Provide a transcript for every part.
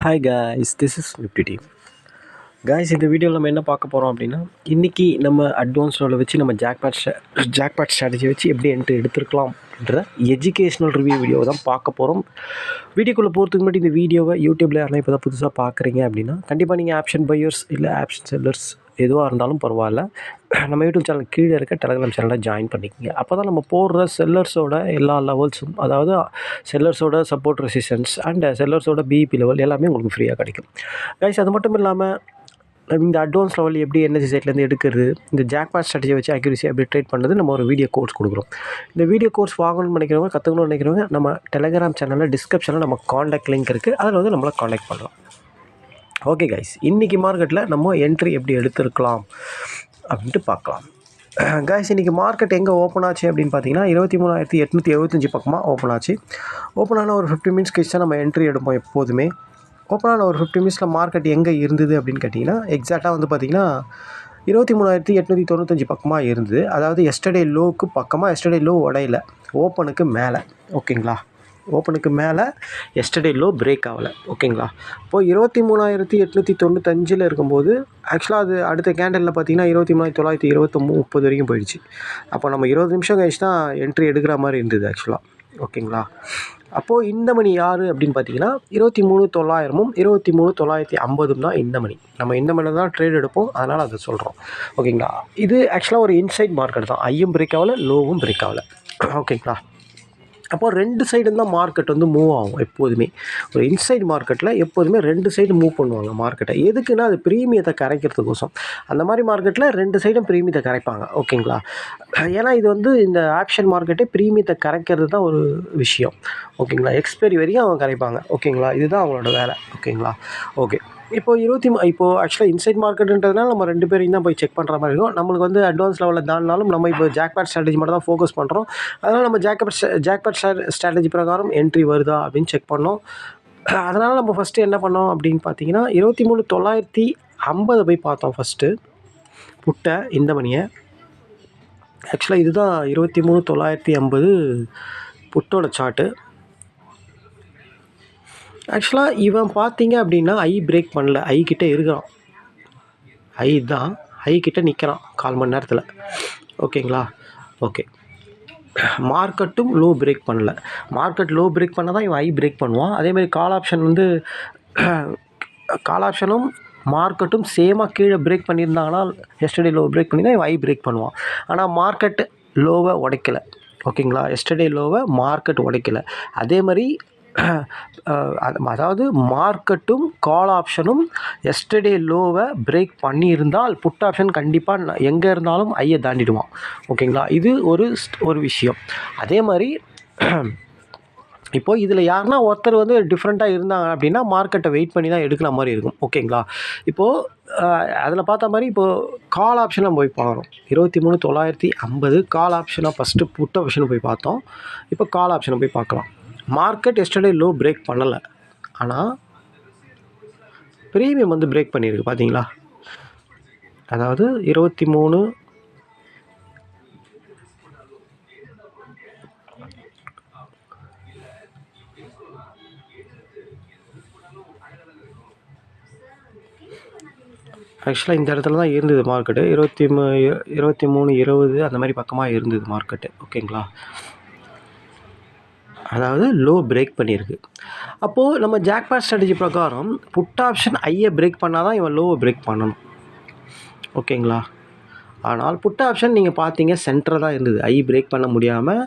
Hi guys, this is Nifty team. Guys, இந்த வீடியோவில் நம்ம என்ன பார்க்க போகிறோம் அப்படின்னா, இன்றைக்கி நம்ம அட்வான்ஸ் லெவலில் வச்சு நம்ம ஜாக்பாட் ஸ்ட்ராட்டஜி வச்சு எப்படி என்ட்ரி எடுத்துருக்கலாம் என்ற எஜுகேஷ்னல் ரிவ்யூ வீடியோவை தான் பார்க்க போகிறோம். வீடியோக்குள்ளே போகிறதுக்கு முன்னாடி இந்த வீடியோவை யூடியூப்பில் யாரும் இப்போ தான் புதுசாக பார்க்குறீங்க அப்படின்னா, கண்டிப்பாக நீங்கள் ஆப்ஷன் பையர்ஸ் இல்லை ஆப்ஷன் செல்லர்ஸ் எதுவாக இருந்தாலும் பரவாயில்ல, நம்ம யூடியூப் சேனல் கீழே இருக்க டெலகிராம் சேனலில் ஜாயின் பண்ணிக்கோங்க. அப்போ தான் நம்ம போடுற செல்லர்ஸோட எல்லா லெவல்ஸும், அதாவது செல்லர்ஸோட சப்போர்ட் ரெசிஸ்டன்ஸ் அண்ட் செல்லர்ஸோட பிஇபி லெவல் எல்லாமே உங்களுக்கு ஃப்ரீயாக கிடைக்கும். கைஸ், அது மட்டும் இல்லாமல் இந்த அட்வான்ஸ் லெவல் எப்படி என்எஸ்சி சைட்லேருந்து எடுக்கிறது, இந்த ஜாக்பாட் ஸ்ட்ராட்டஜியை வச்சு அக்யூரசி எப்படி ட்ரேட் பண்ணுறது, நம்ம ஒரு வீடியோ கோர்ஸ் கொடுக்குறோம். இந்த வீடியோ கோர்ஸ் வாங்கணும்னு நினைக்கிறவங்க, கற்றுக்கணும்னு நினைக்கிறவங்க, நம்ம டெலகிராம் சேனலில் டிஸ்கிரிப்ஷனில் நம்ம காண்டாக்ட் லிங்க் இருக்குது, அதில் வந்து நம்மளை காண்டாக்ட் பண்ணலாம். ஓகே கைஸ், இன்றைக்கி மார்க்கெட்டில் நம்ம என்ட்ரி எப்படி எடுத்துருக்கலாம் அப்படின்ட்டு பார்க்கலாம். கைஸ், இன்றைக்கி மார்க்கெட் எங்கே ஓப்பன் ஆச்சு அப்படின்னு பார்த்தீங்கன்னா 23,875 பக்கமாக ஓப்பன் ஆச்சு. ஓப்பன் ஆன ஒரு 15 மினிட்ஸ் கழிச்சு தான் நம்ம என்ட்ரி எடுப்போம் எப்போதுமே. ஓப்பன் ஆன ஒரு 15 மினிட்ஸில் மார்க்கெட் எங்கே இருந்தது அப்படின்னு கேட்டிங்கன்னா, எக்ஸாக்டாக வந்து பார்த்திங்கன்னா 23,895 பக்கமாக இருந்தது. அதாவது எஸ்டர்டே லோவுக்கு பக்கமாக, எஸ்டர்டே லோ உடையில, ஓப்பனுக்கு மேலே. ஓகேங்களா, ஓப்பனுக்கு மேலே எஸ்டர்டே லோ பிரேக் ஆகலை. ஓகேங்களா, இப்போது 23,895 இருக்கும்போது ஆக்சுவலாக அது அடுத்த கேண்டலில் பார்த்தீங்கன்னா 23,930 வரைக்கும் போயிடுச்சு. அப்போ நம்ம 20 நிமிஷம் கழிச்சு தான் என்ட்ரி எடுக்கிற மாதிரி இருந்தது ஆக்சுவலாக. ஓகேங்களா, அப்போது இந்த மணி யார் அப்படின்னு பார்த்தீங்கன்னா 23,900ம் 23,950 தான் இந்த மணி. நம்ம இந்த மணியில் தான் ட்ரேட் எடுப்போம், அதனால் அதை சொல்கிறோம். ஓகேங்களா, இது ஆக்சுவலாக ஒரு இன்சைட் மார்க்கெட் தான். ஐயும் பிரேக் ஆகலை, லோவும் பிரேக் ஆகலை. ஓகேங்களா, அப்போது ரெண்டு சைடு தான் மார்க்கெட் வந்து மூவ் ஆகும் எப்போதுமே. ஒரு இன்சைட் மார்க்கெட்டில் எப்போதுமே ரெண்டு சைடு மூவ் பண்ணுவாங்க மார்க்கெட்டை. எதுக்குன்னா அது ப்ரீமியத்தை கரைக்கிறதுக்கோசம். அந்த மாதிரி மார்க்கெட்டில் ரெண்டு சைடும் ப்ரீமியத்தை கரைப்பாங்க. ஓகேங்களா, ஏன்னா இது வந்து இந்த ஆப்ஷன் மார்க்கெட்டே ப்ரீமியத்தை கரைக்கிறது தான் ஒரு விஷயம். ஓகேங்களா, எக்ஸ்பைரி வரைக்கும் அவங்க கரைப்பாங்க. ஓகேங்களா, இதுதான் அவங்களோட வேலை. ஓகேங்களா, ஓகே. இப்போது ஆக்சுவலாக இன்சைட் மார்க்கெட்டுன்றதுனால நம்ம ரெண்டு பேரையும் தான் போய் செக் பண்ணுற மாதிரி இருக்கும். நம்மளுக்கு வந்து அட்வான்ஸ் லெவலில் தாண்டினாலும் நம்ம இப்போ ஜாக்பாட் ஸ்ட்ராட்டஜி மட்டும் தான் ஃபோக்கஸ் பண்ணுறோம். அதனால் நம்ம ஜாக்பாட் ஸ்ட்ராட்டஜி பிரகாரம் என்ட்ரி வருதா அப்படின்னு செக் பண்ணோம். அதனால் நம்ம ஃபஸ்ட்டு என்ன பண்ணோம் அப்படின்னு பார்த்தீங்கன்னா 23,950 போய் பார்த்தோம் ஃபஸ்ட்டு புட்டை, இந்த மணியை. ஆக்சுவலாக இதுதான் 23,950 புட்டோட சார்ட்டு. ஆக்சுவலாக இவன் பார்த்தீங்க அப்படின்னா ஐ பிரேக் பண்ணல, ஐ கிட்டே இருக்கிறான். ஐ தான் ஐ கிட்டே நிற்கிறான் 1/4 மணி நேரத்தில். ஓகேங்களா, ஓகே. மார்க்கெட்டும் லோ பிரேக் பண்ணல. மார்க்கெட் லோ பிரேக் பண்ணால் தான் இவன் ஐ பிரேக் பண்ணுவான். அதேமாதிரி கால் ஆப்ஷன் வந்து கால் ஆப்ஷனும் மார்க்கெட்டும் சேமாக கீழே பிரேக் பண்ணியிருந்தாங்கன்னா, எஸ்டர்டே லோ பிரேக் பண்ணி தான் இவன் ஐ பிரேக் பண்ணுவான். ஆனால் மார்க்கெட் லோவை உடைக்கலை. ஓகேங்களா, எஸ்டர்டே லோவை மார்க்கெட் உடைக்கலை. அதே மாதிரி அதாவது மார்க்கெட்டும் கால் ஆப்ஷனும் எஸ்டர்டே லோவை பிரேக் பண்ணியிருந்தால் புட் ஆப்ஷன் கண்டிப்பாக எங்கே இருந்தாலும் ஐயை தாண்டிடுவான். ஓகேங்களா, இது ஒரு விஷயம். அதே மாதிரி இப்போது இதில் யாருன்னா ஒருத்தர் வந்து டிஃப்ரெண்ட்டாக இருந்தாங்க அப்படின்னா மார்க்கெட்டை வெயிட் பண்ணி தான் எடுக்கிற மாதிரி இருக்கும். ஓகேங்களா, இப்போது அதில் பார்த்த மாதிரி இப்போது கால் ஆப்ஷனை போய் பார்க்குறோம். 23,950 கால் ஆப்ஷனாக ஃபஸ்ட்டு புட் ஆப்ஷனை போய் பார்த்தோம். இப்போ கால் ஆப்ஷனை போய் பார்க்கலாம். மார்க்கெட் எஸ்டர்டே லோ பிரேக் பண்ணலை, ஆனால் ப்ரீமியம் வந்து பிரேக் பண்ணியிருக்கு. பார்த்தீங்களா, அதாவது 23 ஆக்சுவலாக இந்த இடத்துல தான் இருந்தது மார்க்கெட்டு. 23,20 அந்த மாதிரி பக்கமாக இருந்தது மார்க்கெட்டு. ஓகேங்களா, அதாவது லோ பிரேக் பண்ணியிருக்கு. அப்போது நம்ம ஜாக்பாட் ஸ்ட்ராட்டஜி பிரகாரம் புட் ஆப்ஷன் ஐயை பிரேக் பண்ணால் தான் இவன் லோவை பிரேக் பண்ணணும். ஓகேங்களா, ஆனால் புட் ஆப்ஷன் நீங்கள் பார்த்தீங்க சென்டராக தான் இருந்தது. ஐ பிரேக் பண்ண முடியாமல்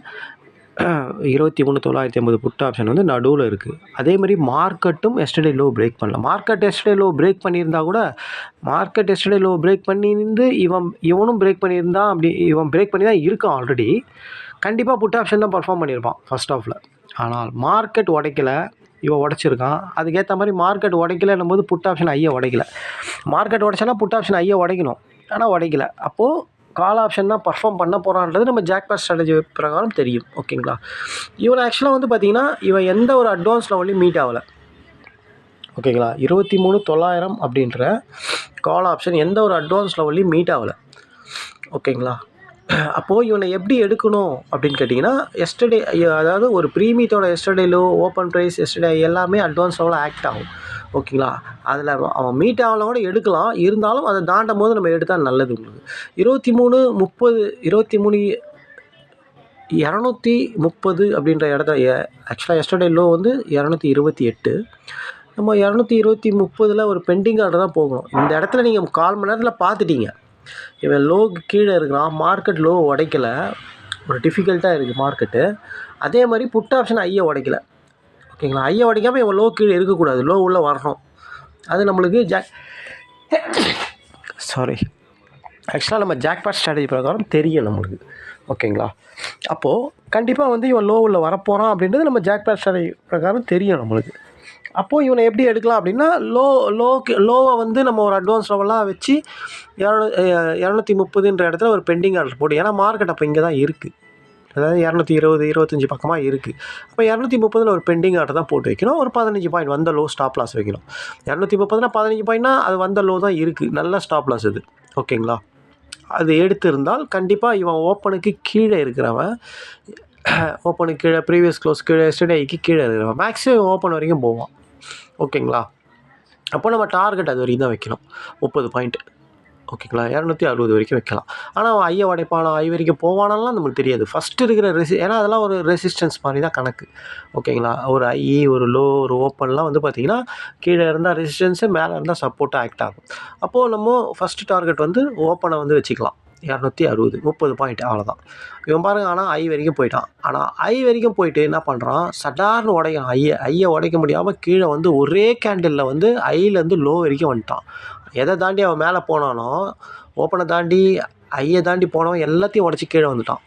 23,950 புட் ஆப்ஷன் வந்து நடுவில் இருக்குது. அதேமாதிரி மார்க்கெட்டும் எஸ்டர்டே லோ பிரேக் பண்ணல. மார்க்கெட் எஸ்டர்டே லோ பிரேக் பண்ணியிருந்தால் கூட, மார்க்கெட் எஸ்டர்டே லோ பிரேக் பண்ணியிருந்து இவனும் பிரேக் பண்ணியிருந்தான். அப்படி இவன் பிரேக் பண்ணி தான் இருக்கான் ஆல்ரெடி. கண்டிப்பாக புட் ஆப்ஷன் தான் பர்ஃபார்ம் பண்ணியிருப்பான் ஃபர்ஸ்ட் ஆஃபில். ஆனால் மார்க்கெட் உடைக்கலை, இவன் உடைச்சிருக்கான். அதுக்கேற்ற மாதிரி மார்க்கெட் உடைக்கலைன்னும் போது புட் ஆப்ஷன் ஐயை உடைக்கலை. மார்க்கெட் உடைச்சானா புட் ஆப்ஷன் ஐயை உடைக்கணும், ஆனால் உடைக்கலை. அப்போது கால் ஆப்ஷன் தான் பர்ஃபார்ம் பண்ண போகிறான்றது நம்ம ஜாக்பாட் ஸ்ட்ராட்டஜி பிரகாரம் தெரியும். ஓகேங்களா, இவன் ஆக்சுவலாக வந்து பார்த்திங்கன்னா இவன் எந்த ஒரு அட்வான்ஸ் லெவலையும் மீட் ஆகலை. ஓகேங்களா, 23,900 அப்படின்ற கால் ஆப்ஷன் எந்த ஒரு அட்வான்ஸ் லெவல்லையும் மீட் ஆகலை. ஓகேங்களா, அப்போது இவனை எப்படி எடுக்கணும் அப்படின்னு கேட்டிங்கன்னா, எஸ்டர்டே அதாவது ஒரு ப்ரீமியத்தோட yesterday low, open price, yesterday எல்லாமே அட்வான்ஸ் லெவலில் ஆக்ட் ஆகும். ஓகேங்களா. அதில் அவன் மீட் ஆகலாம் கூட எடுக்கலாம், இருந்தாலும் அதை தாண்டும் போது நம்ம எடுத்தால் நல்லது உங்களுக்கு. 23 230 அப்படின்ற இடத்துல ஆக்சுவலாக எஸ்டர்டே லோ வந்து 228. நம்ம 230 ஒரு பெண்டிங் ஆர்டர் தான் போகணும். இந்த இடத்துல நீங்கள் 1/4 மணி நேரத்தில் பார்த்துட்டீங்க, இவன் லோக்கு கீழே இருக்கிறான், மார்க்கெட் லோ உடைக்கலை, ஒரு டிஃபிகல்ட்டாக இருக்குது மார்க்கெட்டு. அதே மாதிரி புட் ஆப்ஷன் ஐயை உடைக்கலை. ஓகேங்களா. ஐயை உடைக்காமல் இவன் லோ கீழே இருக்கக்கூடாது, லோ உள்ளே வரணும். அது நம்மளுக்கு ஆக்சுவலாக நம்ம ஜாக்பாட் ஸ்ட்ராட்டஜி பிரகாரம் தெரியும் நம்மளுக்கு. ஓகேங்களா. அப்போது கண்டிப்பாக வந்து இவன் லோவில் வரப்போகிறான் அப்படின்றது நம்ம ஜாக்பாட் ஸ்ட்ராட்டஜி பிரகாரம் தெரியும் நம்மளுக்கு. அப்போது இவனை எப்படி எடுக்கலாம் அப்படின்னா, லோவை வந்து நம்ம ஒரு அட்வான்ஸ் லெவலாக வச்சு 230ன்ற இடத்துல ஒரு பெண்டிங் ஆர்டர் போடு. ஏன்னா மார்க்கெட் அப்போ இங்கே தான் இருக்குது, அதாவது 220 25 பக்கமாக இருக்குது. அப்போ 230 ஒரு பெண்டிங் ஆர்டர் தான் போட்டு வைக்கணும். ஒரு 15 பாயிண்ட் வந்த லோ ஸ்டாப் லாஸ் வைக்கணும். 230 15 பாயிண்ட்னா அது வந்த லோ தான் இருக்குது, நல்ல ஸ்டாப் லாஸ் இது. ஓகேங்களா. அது எடுத்திருந்தால் கண்டிப்பாக இவன் ஓப்பனுக்கு கீழே இருக்கிறவன், ஓப்பனுக்கு கீழே, ப்ரீவியஸ் க்ளோஸ் கீழே, எஸ்டர்டேக்கு கீழே இருக்கிறவன் மேக்ஸிமம் ஓப்பன் வரைக்கும் போவான். ஓகேங்களா. அப்போ நம்ம டார்கெட் அது வரைக்கும் தான் வைக்கணும், 30 பாயிண்ட். ஓகேங்களா. 260 வரைக்கும் வைக்கலாம். ஆனால் அவன் ஐயை உடைப்பானா, ஐ வரைக்கும் போவானாலாம் நமக்கு தெரியாது. ஃபஸ்ட்டு இருக்கிற ஏன்னா அதெல்லாம் ஒரு ரெசிஸ்டன்ஸ் மாதிரி தான் கணக்கு. ஓகேங்களா. ஒரு ஐ, ஒரு லோ, ஒரு ஓப்பன்லாம் வந்து பார்த்திங்கன்னா கீழே இருந்தால் ரெசிஸ்டன்ஸு, மேலே இருந்தால் சப்போர்ட்டாக ஆக்ட் ஆகும். அப்போது நம்ம ஃபஸ்ட்டு டார்கெட் வந்து ஓப்பனை வந்து வச்சுக்கலாம் 260, 30 பாயிண்ட், அவ்வளோதான். இவன் பாருங்கள், ஆனால் ஐ வரைக்கும் போயிட்டான். ஆனால் ஐ வரைக்கும் போயிட்டு என்ன பண்ணுறான், சடார்னு உடைக்கிறான். ஐயை உடைக்க முடியாமல் கீழே வந்து ஒரே கேண்டிலில் வந்து ஐலேருந்து லோ வரைக்கும் வந்துட்டான். எதை தாண்டி அவன் மேலே போனானோ, ஓப்பனை தாண்டி ஐயை தாண்டி போனவன் எல்லாத்தையும் உடச்சி கீழே வந்துட்டான்.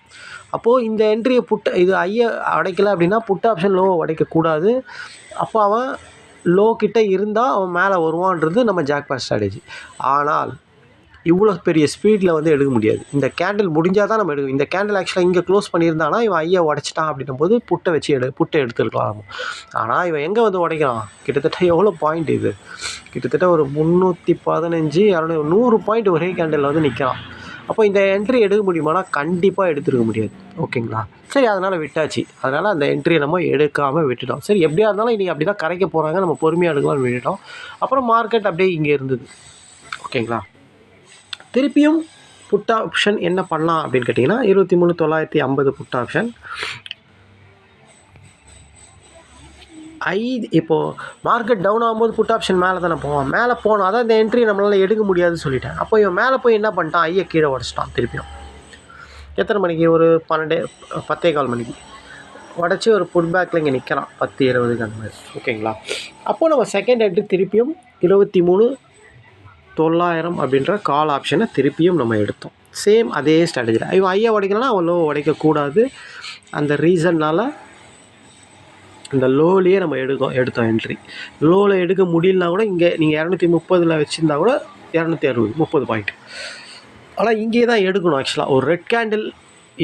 அப்போது இந்த என்ட்ரியை இது ஐயை உடைக்கலை அப்படின்னா புட் ஆப்ஷன் லோவை உடைக்கக்கூடாது. அப்போ அவன் லோ கிட்டே இருந்தால் அவன் மேலே வருவான்றது நம்ம ஜாக்பாட் ஸ்ட்ராட்டஜி. ஆனால் இவ்வளோ பெரிய ஸ்பீடில் வந்து எடுக்க முடியாது. இந்த கேண்டில் முடிஞ்சால் தான் நம்ம எடுக்கணும். இந்த கேண்டில் ஆக்சுவலாக இங்கே க்ளோஸ் பண்ணியிருந்தானா இவன் ஐயை உடச்சிட்டான் அப்படின்னும் போது புட்டை எடுத்துருக்கலாம். ஆனால் இவன் எங்கே வந்து உடைக்கிறான், கிட்டத்தட்ட எவ்வளோ பாயிண்ட் இது, கிட்டத்தட்ட ஒரு 315 100 பாயிண்ட் ஒரே கேண்டில் வந்து நிற்கிறான். அப்போ இந்த என்ட்ரி எடுக்க முடியுமானா கண்டிப்பாக எடுத்துருக்க முடியாது. ஓகேங்களா. சரி, அதனால் விட்டாச்சு. அதனால் அந்த என்ட்ரியை நம்ம எடுக்காமல் விட்டுட்டோம். சரி, எப்படியா இருந்தாலும் இன்றைக்கி அப்படி தான் கரைக்க போகிறாங்க, நம்ம பொறுமையாக எடுக்கலாம்னு விட்டுட்டோம். அப்புறம் மார்க்கெட் அப்படியே இங்கே இருந்தது. ஓகேங்களா. திருப்பியும் புட் ஆப்ஷன் என்ன பண்ணலாம் அப்படின்னு கேட்டிங்கன்னா, 23,950 புட் ஆப்ஷன் இப்போது மார்க்கெட் டவுன் ஆகும்போது புட் ஆப்ஷன் மேலே தானே போவான். மேலே போனோம், அதான் இந்த என்ட்ரி நம்மளால் எடுக்க முடியாதுன்னு சொல்லிட்டேன். அப்போ இவன் மேலே போய் என்ன பண்ணிட்டான், ஐயை கீழே உடச்சிட்டான். திருப்பியும் எத்தனை மணிக்கு, ஒரு 10:15 மணிக்கு உடச்சி ஒரு புட் பேக்கில் இங்கே நிற்கிறான் 10:20 அந்த மாதிரி. ஓகேங்களா. அப்போது நம்ம செகண்ட் என்ட்ரி திருப்பியும் 23,900 அப்படின்ற கால் ஆப்ஷனை திருப்பியும் நம்ம எடுத்தோம். சேம் அதே ஸ்ட்ராட்டஜியில். இவன் ஐயை உடைக்கலன்னா அவன் லோ உடைக்கக்கூடாது. அந்த ரீசன்னால் இந்த லோலேயே நம்ம எடுத்தோம் என்ட்ரி. லோவில் எடுக்க முடியலனா கூட இங்கே நீங்கள் 230 வச்சுருந்தா கூட 260, 30 பாயிண்ட். ஆனால் இங்கே தான் எடுக்கணும். ஆக்சுவலாக ஒரு ரெட் கேண்டில்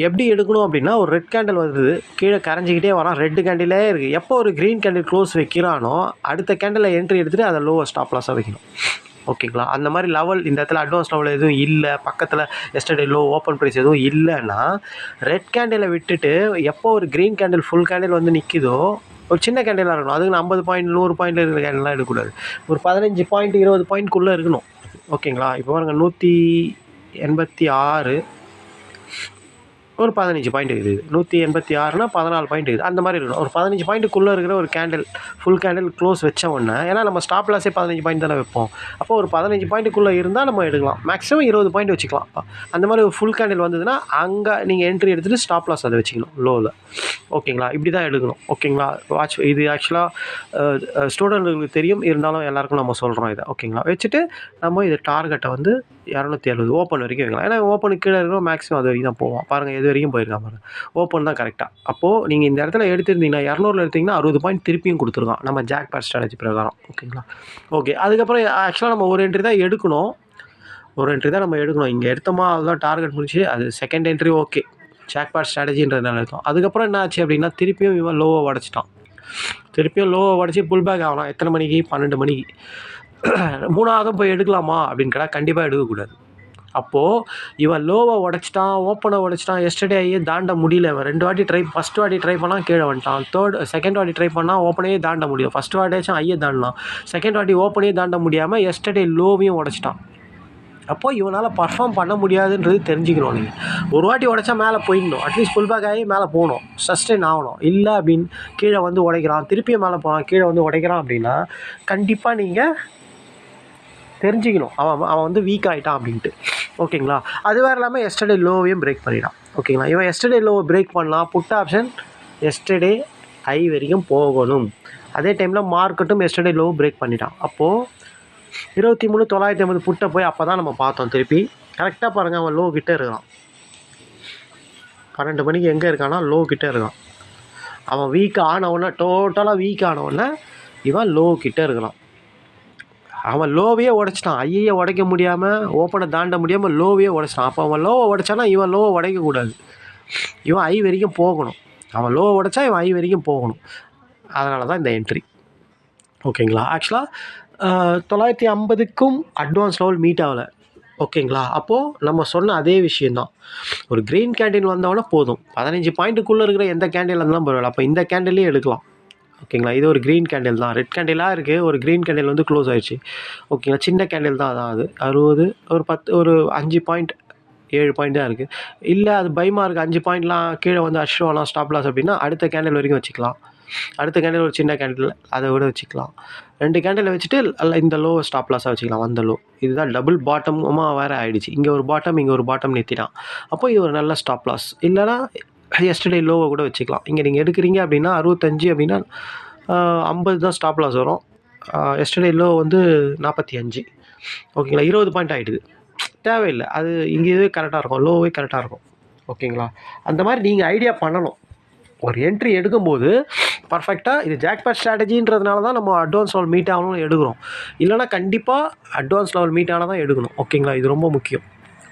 எப்படி எடுக்கணும் அப்படின்னா, ஒரு ரெட் கேண்டில் வருது, கீழே கரைஞ்சிக்கிட்டே வரான், ரெட் கேண்டிலே இருக்குது. எப்போ ஒரு க்ரீன் கேண்டில் க்ளோஸ் வைக்கிறானோ அடுத்த கேண்டில் என்ட்ரி எடுத்துகிட்டு அதை லோவை ஸ்டாப் லாஸாக வைக்கணும். ஓகேங்களா. அந்த மாதிரி லெவல் இந்த இடத்துல அட்வான்ஸ் லெவல் எதுவும் இல்லை, பக்கத்தில் எஸ்டர்டே லோ ஓப்பன் ப்ரைஸ் எதுவும் இல்லைன்னா ரெட் கேண்டிலை விட்டுட்டு எப்போ ஒரு க்ரீன் கேண்டில் ஃபுல் கேண்டில் வந்து நிற்கிதோ, ஒரு சின்ன கேண்டிலாக இருக்கணும். அதுக்கு 50 பாயிண்ட் 100 பாயிண்ட் இருக்கிற கேண்டிலாம் எடுக்கக்கூடாது. ஒரு 15 பாயிண்ட் 20 பாயிண்ட்குள்ளே இருக்கணும். ஓகேங்களா. இப்போ பாருங்கள் 186, ஒரு 15 பாயிண்ட் இருக்குது. 186னா 14 பாயிண்ட் இருக்குது. அந்த மாதிரி இருக்கணும். ஒரு 15 பாயிண்ட்டுக்குள்ளே இருக்கிற ஒரு கேண்டில், ஃபுல் கேண்டில் க்ளோஸ் வச்ச உடனே, ஏன்னா நம்ம ஸ்டாப் லாஸே 15 பாயிண்ட் தானே வைப்போம். அப்போ ஒரு 15 பாயிண்ட்டுக்குள்ளே இருந்தால் நம்ம எடுக்கலாம். மேக்ஸிமம் 20 பாயிண்ட் வச்சுக்கலாம். அந்த மாதிரி ஒரு ஃபுல் கேண்டில் வந்ததுன்னா அங்கே நீங்கள் என்ட்ரி எடுத்துகிட்டு ஸ்டாப் லாஸ் அதை வச்சுக்கணும் லோவில். ஓகேங்களா. இப்படி தான் எடுக்கணும். ஓகேங்களா. இது ஆக்சுவலாக ஸ்டூடெண்ட்டுகளுக்கு தெரியும், இருந்தாலும் எல்லாருக்கும் நம்ம சொல்கிறோம் இதை. ஓகேங்களா. வச்சுட்டு நம்ம இது டார்கெட்டை வந்து 270 ஓப்பன் வரைக்கும் வைக்கலாம். ஏன்னா ஓப்பனுக்கு கீழே இருக்கிறோம், மேக்ஸிமம் அது வரைக்கும் தான் போவோம். பாருங்கள், எது வரைக்கும் போயிருக்கான் பாருங்கள். ஓப்பன் தான் கரெக்டாக. அப்போது நீங்கள் இந்த இடத்துல எடுத்திருந்தீங்கன்னா 200 எடுத்திங்கன்னா 60 பாயிண்ட் திருப்பியும் கொடுத்துருக்கான் நம்ம ஜாக்பாட் ஸ்ட்ராட்டஜி பிரகாரம். ஓகேங்களா. ஓகே. அதுக்கப்புறம் ஆக்சுவலாக நம்ம ஒரு என்ட்ரி தான் எடுக்கணும். இங்கே எடுத்தோமா அதுதான் டார்கெட் முடிச்சு, அது செகண்ட் என்ட்ரி ஓகே, ஜாக்பாட் ஸ்ட்ராட்டஜின்றதுனால இருக்கும். அதுக்கப்புறம் என்ன ஆச்சு அப்படின்னா, திருப்பியும் இவன் லோவை உடச்சிட்டான். திருப்பியும் லோவை உடச்சி புல் பேக் ஆகலாம். எத்தனை மணிக்கு, 12 மணிக்கு. மூணாவதும் போய் எடுக்கலாமா அப்படின்னு கேட்டால் கண்டிப்பாக எடுக்கக்கூடாது. அப்போது இவன் லோவை உடச்சிட்டான், ஓப்பனை உடச்சிட்டான், எஸ்டர்டே ஐயே தாண்ட முடியல. இவன் 2 வாட்டி ஃபஸ்ட் வாட்டி ட்ரை பண்ணால் கீழே வந்துட்டான். செகண்ட் வாட்டி ட்ரை பண்ணால் ஓப்பனையே தாண்ட முடியும். ஃபஸ்ட் வாட்டியாச்சும் ஐயே தாண்டலாம், செகண்ட் வாட்டி ஓப்பனையே தாண்ட முடியாமல் எஸ்டர்டே லோவையும் உடச்சிட்டான். அப்போது இவனால் பர்ஃபார்ம் பண்ண முடியாதுன்றது தெரிஞ்சுக்கணும். நீங்கள் ஒரு வாட்டி உடச்சா மேலே போயிடணும், அட்லீஸ்ட் ஃபுல் பேக் ஆகி மேலே போகணும், சஸ்டெயின் ஆகணும். இல்லை அப்படின்னு கீழே வந்து உடைக்கிறான், திருப்பியும் மேலே போகிறான், கீழே வந்து உடைக்கிறான் அப்படின்னா கண்டிப்பாக நீங்கள் தெரிஞ்சுக்கணும் அவன் வந்து வீக் ஆகிட்டான் அப்படின்ட்டு. ஓகேங்களா? அது வேறு இல்லாமல் எஸ்டர்டே லோவையும் பிரேக் பண்ணிடான். ஓகேங்களா? இவன் எஸ்டர்டே லோவை பிரேக் பண்ணலாம், புட் ஆப்ஷன் எஸ்டர்டே ஐ வரைக்கும் போகணும். அதே டைமில் மார்க்கெட்டும் எஸ்டர்டே லோவை பிரேக் பண்ணிட்டான். அப்போது 23,950 புட்டை போய் அப்போ தான் நம்ம பார்த்தோம். திருப்பி கரெக்டாக பாருங்கள், அவன் லோ கிட்டே இருக்கான். 12 மணிக்கு எங்கே இருக்கான்னா லோ கிட்டே இருக்கான். அவன் வீக் ஆனவுடனே, டோட்டலாக வீக் ஆனவுடனே இவன் லோ கிட்டே இருக்கலாம். அவன் லோவையே உடைச்சிட்டான், ஐயே உடைக்க முடியாமல், ஓப்பனை தாண்ட முடியாமல் லோவையே உடைச்சிட்டான். அப்போ அவன் லோவை உடைச்சானா இவன் லோவை உடைக்கக்கூடாது, இவன் ஐ வரைக்கும் போகணும். அவன் லோவை உடைச்சா இவன் ஐ வரைக்கும் போகணும். அதனால தான் இந்த என்ட்ரி. ஓகேங்களா? ஆக்சுவலாக 950க்கும் அட்வான்ஸ் லெவல் மீட் ஆகலை. ஓகேங்களா? அப்போது நம்ம சொன்ன அதே விஷயந்தான், ஒரு க்ரீன் கேண்டில் வந்தவொடனே போதும், 15 பாயிண்ட்டுக்குள்ளே இருக்கிற எந்த கேண்டில் இருந்தாலும் பரவாயில்ல, அப்போ இந்த கேண்டிலே எடுக்கலாம். ஓகேங்களா? இது ஒரு க்ரீன் கேண்டில் தான், ரெட் கேண்டிலாக இருக்குது, ஒரு க்ரீன் கேண்டில் வந்து க்ளோஸ் ஆகிடுச்சு. ஓகேங்களா? சின்ன கேண்டில் தான், அதான் அது 60, ஒரு 10, ஒரு 5 பாயிண்ட் 7 பாயிண்ட் தான் இருக்குது. இல்லை அது பைமாக இருக்குது, 5 பாயிண்ட்லாம் கீழே வந்து அஷ்டோலாம் ஸ்டாப் லாஸ் அப்படின்னா அடுத்த கேண்டில் வரைக்கும் வச்சுக்கலாம். அடுத்த கேண்டில் ஒரு சின்ன கேண்டில் அதை விட வச்சுக்கலாம். 2 கேண்டில் வச்சுட்டு இந்த லோ ஸ்டாப் லாஸாக வச்சுக்கலாம். அந்த லோ இதுதான் டபுள் பாட்டமாக வேறு ஆகிடுச்சு. இங்கே ஒரு பாட்டம், இங்கே ஒரு பாட்டம் நிறுத்திட்டான். அப்போ இது ஒரு நல்ல ஸ்டாப் லாஸ். இல்லைனா எஸ்டர்டே லோவை கூட வச்சுக்கலாம். இங்கே நீங்கள் எடுக்கிறீங்க அப்படின்னா 65 அப்படின்னா 50 தான் ஸ்டாப் லாஸ் வரும். எஸ்டர்டே லோ வந்து 45. ஓகேங்களா? 20 பாயிண்ட் ஆகிடுது, தேவையில்லை. அது இங்கே இதுவே கரெக்டாக இருக்கும், லோவே கரெக்டாக இருக்கும். ஓகேங்களா? அந்த மாதிரி நீங்கள் ஐடியா பண்ணணும். ஒரு என்ட்ரி எடுக்கும்போது பர்ஃபெக்டாக இது ஜாக்பாட் ஸ்ட்ராட்டஜின்றதுனால தான் நம்ம அட்வான்ஸ் லெவல் மீட் ஆகணும்னு எடுக்கிறோம். இல்லைனா கண்டிப்பாக அட்வான்ஸ் லெவல் மீட் ஆனால் தான் எடுக்கணும். ஓகேங்களா? இது ரொம்ப முக்கியம்.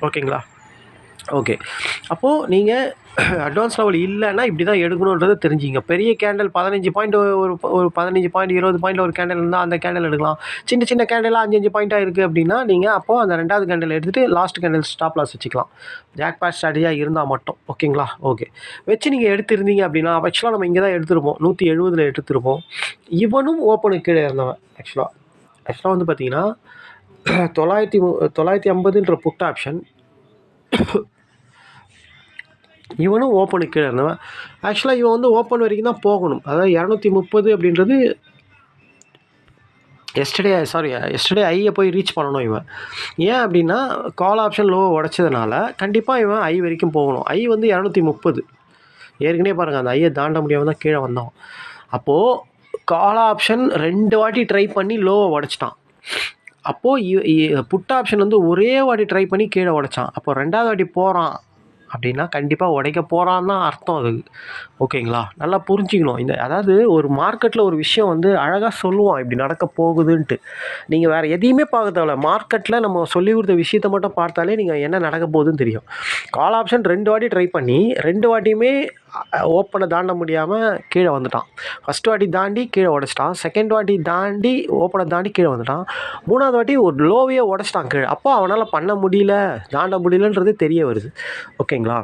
ஓகேங்களா? ஓகே. அப்போது நீங்கள் அட்வான்ஸ் லெவல் இல்லைன்னா இப்படி தான் எடுக்கணுன்றதை தெரிஞ்சுங்க. பெரிய கேண்டில் 15 பாயிண்ட், ஒரு 15 பாயிண்ட் 20 பாயிண்ட் ஒரு கேண்டில் இருந்தால் அந்த கேண்டில் எடுக்கலாம். சின்ன சின்ன கேண்டிலாக 5 பாயிண்ட்டாக இருக்குது அப்படின்னா நீங்கள் அப்போது அந்த 2வது கேண்டில் எடுத்துகிட்டு லாஸ்ட் கேண்டில் ஸ்டாப் லாஸ் வச்சுக்கலாம், ஜாக்பாட் ஸ்ட்ராட்டஜியாக இருந்தால் மட்டும். ஓகேங்களா? ஓகே. வச்சு நீங்கள் எடுத்துருந்தீங்க அப்படின்னா ஆக்சுவலாக நம்ம இங்கே தான் எடுத்துருப்போம், 170 எடுத்துருப்போம். இவனும் ஓப்பனுக்கு கீழே இருந்தவன். ஆக்சுவலாக வந்து பார்த்தீங்கன்னா 950ன்ற புட் ஆப்ஷன், இவனும் ஓப்பனுக்கு கீழே இருந்தவன். ஆக்சுவலாக இவன் வந்து ஓப்பன் வரைக்கும் தான் போகணும். அதாவது 230 அப்படின்றது எஸ்டர்டே ஐயை போய் ரீச் பண்ணணும் இவன். ஏன் அப்படின்னா கால் ஆப்ஷன் லோவை உடச்சதுனால கண்டிப்பாக இவன் ஐ வரைக்கும் போகணும். ஐ வந்து 230. ஏற்கனவே பாருங்கள், அந்த ஐயை தாண்ட முடியாமல் தான் கீழே வந்தான். அப்போது கால் ஆப்ஷன் 2 வாட்டி ட்ரை பண்ணி லோவை உடச்சிட்டான். அப்போது புட் ஆப்ஷன் வந்து ஒரே வாட்டி ட்ரை பண்ணி கீழே உடைச்சான். அப்போ 2வது வாட்டி போகிறான் அப்படின்னா கண்டிப்பாக உடைக்க போகிறான்னு தான் அர்த்தம் அதுக்கு. ஓகேங்களா? நல்லா புரிஞ்சுக்கணும். அதாவது ஒரு மார்க்கெட்டில் ஒரு விஷயம் வந்து அழகாக சொல்லுவான் இப்படி நடக்க போகுதுன்ட்டு. நீங்கள் வேறு எதையுமே பார்க்க தேவையில்ல, மார்க்கெட்டில் நம்ம சொல்லி கொடுத்த விஷயத்தை மட்டும் பார்த்தாலே நீங்கள் என்ன நடக்க போகுதுன்னு தெரியும். கால் ஆப்ஷன் 2 வாட்டி ட்ரை பண்ணி 2 வாட்டியுமே ஓப்பனை தாண்ட முடியாமல் கீழே வந்துட்டான். ஃபஸ்ட் வாட்டி தாண்டி கீழே உடச்சிட்டான், செகண்ட் வாட்டி தாண்டி ஓப்பனை தாண்டி கீழே வந்துட்டான், 3வது வாட்டி ஒரு லோவையே உடச்சிட்டான் கீழே. அப்போ அவனால் பண்ண முடியல, தாண்ட முடியலன்றது தெரிய வருது. ஓகேங்களா?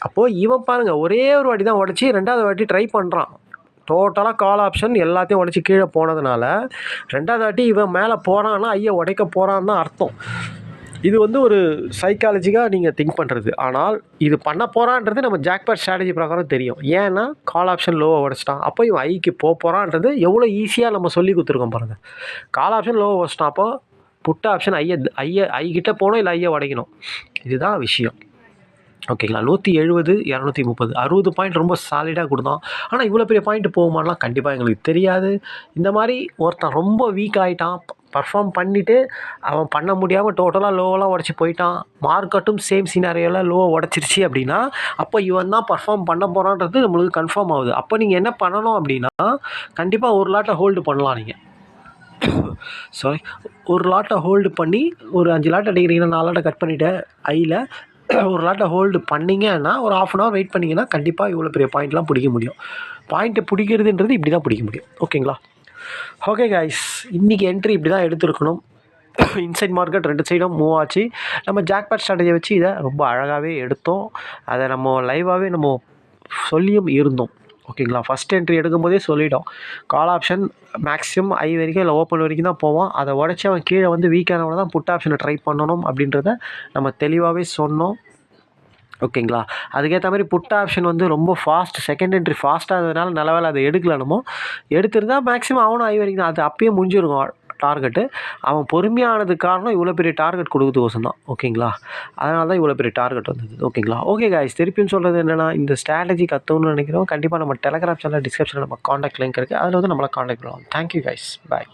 அப்போது இவன் பாருங்கள், ஒரே ஒரு வாட்டி தான் உடச்சி 2வது வாட்டி ட்ரை பண்ணுறான். டோட்டலாக கால் ஆப்ஷன் எல்லாத்தையும் உடச்சி கீழே போனதுனால 2வது வாட்டி இவன் மேலே போகிறான்னா ஐயா உடைக்க போகிறான்னு தான் அர்த்தம். இது வந்து ஒரு சைக்காலஜிக்காக நீங்கள் திங்க் பண்ணுறது. ஆனால் இது பண்ண போகிறான்றது நம்ம ஜாக்பாட் ஸ்ட்ராட்டஜி பிரகாரம் தெரியும். ஏன்னா கால் ஆப்ஷன் லோவை உடச்சிட்டான், அப்போ இவன் ஐக்கு போகிறான்றது எவ்வளோ ஈஸியாக நம்ம சொல்லி கொடுத்துருக்கோம் பாருங்கள். கால் ஆப்ஷன் லோவை உடச்சிட்டான், அப்போ புட் ஆப்ஷன் ஐக்கிட்ட போகணும், இல்லை ஐயை உடைக்கணும். இதுதான் விஷயம். ஓகேங்களா? 170 230 60 பாயிண்ட் ரொம்ப சாலிடாக கொடுத்தான். ஆனால் இவ்வளோ பெரிய பாயிண்ட் போகுமாலாம் கண்டிப்பாக எங்களுக்கு தெரியாது. இந்த மாதிரி ஒருத்தன் ரொம்ப வீக் ஆகிட்டான், பர்ஃபார்ம் பண்ணிவிட்டு அவன் பண்ண முடியாமல் டோட்டலாக லோவெல்லாம் உடச்சி போயிட்டான், மார்க்கெட்டும் சேம் சினாரியோவில் லோவை உடச்சிருச்சு அப்படின்னா அப்போ இவன் தான் பர்ஃபார்ம் பண்ண போகிறான்றது நம்மளுக்கு கன்ஃபார்ம் ஆகுது. அப்போ நீங்கள் என்ன பண்ணணும் அப்படின்னா கண்டிப்பாக ஒரு லாட்டை ஹோல்டு பண்ணலாம். நீங்கள் ஒரு லாட்டை ஹோல்டு பண்ணி ஒரு 5 லாட் அடிக்கிறீங்கன்னா 4 லாட்டை கட் பண்ணிவிட்டு ஐயில் ஒரு லாட்டை ஹோல்டு பண்ணிங்கன்னா ஒரு 1/2 hour வெயிட் பண்ணிங்கன்னா கண்டிப்பாக இவ்வளோ பெரிய பாயிண்ட்லாம் பிடிக்க முடியும். பாயிண்ட்டை பிடிக்கிறதுன்றது இப்படி தான் பிடிக்க முடியும். ஓகேங்களா? ஓகே கைஸ், இன்றைக்கி என்ட்ரி இப்படி தான் எடுத்துருக்கணும். இன்சைட் மார்க்கெட் 2 சைடும் மூவ் ஆச்சு. நம்ம ஜாக்பாட் ஸ்ட்ராட்டஜியை வச்சு இதை ரொம்ப அழகாகவே எடுத்தோம். அதை நம்ம லைவாகவே நம்ம சொல்லியும் இருந்தோம். ஓகேங்களா, ஃபஸ்ட் என்ட்ரி எடுக்கும்போதே சொல்லிட்டோம், கால் ஆப்ஷன் மேக்ஸிமம் ஐ வரைக்கும் இல்லை ஓப்பன் வரைக்கும் தான் போவோம். அதை உடச்சி அவன் கீழே வந்து வீக்கானவனை தான் புட் ஆப்ஷனை ட்ரை பண்ணணும் அப்படின்றத நம்ம தெளிவாகவே சொன்னோம். ஓகேங்களா, அதுக்கேற்ற மாதிரி புட் ஆப்ஷன் வந்து ரொம்ப ஃபாஸ்ட், செகண்ட் என்ட்ரி ஃபாஸ்ட்டாகிறதுனால நல்ல வேலை அதை எடுக்கல. எடுத்திருந்தா மேக்ஸிமம் அவனும் ஐ வரைக்கும் தான், அது அப்பயே முடிஞ்சிருக்கும் டார்கெட்டு. அவன் பொறுமையானது காரணம் இவ்வளோ பெரிய டார்கெட் கொடுக்குறதுக்கோசம் தான். ஓகேங்களா, அதனால தான் இவ்வளோ பெரிய டார்கெட் வந்தது. ஓகேங்களா, ஓகே காய்ஸ், திருப்பியும் சொல்கிறது என்னென்னா, இந்த ஸ்ட்ராட்டஜி கற்றுக்கணும்னு நினைக்கிறோம் கண்டிப்பாக நம்ம டெலகிராம் சேனல் டிஸ்கிரிப்ஷனில் நம்ம காண்டாக்ட் லிங்க் இருக்குது, அதில் வந்து நம்மளை காண்டாக்ட் பண்ணலாம். தேங்க்யூ காய்ஸ், பாய்.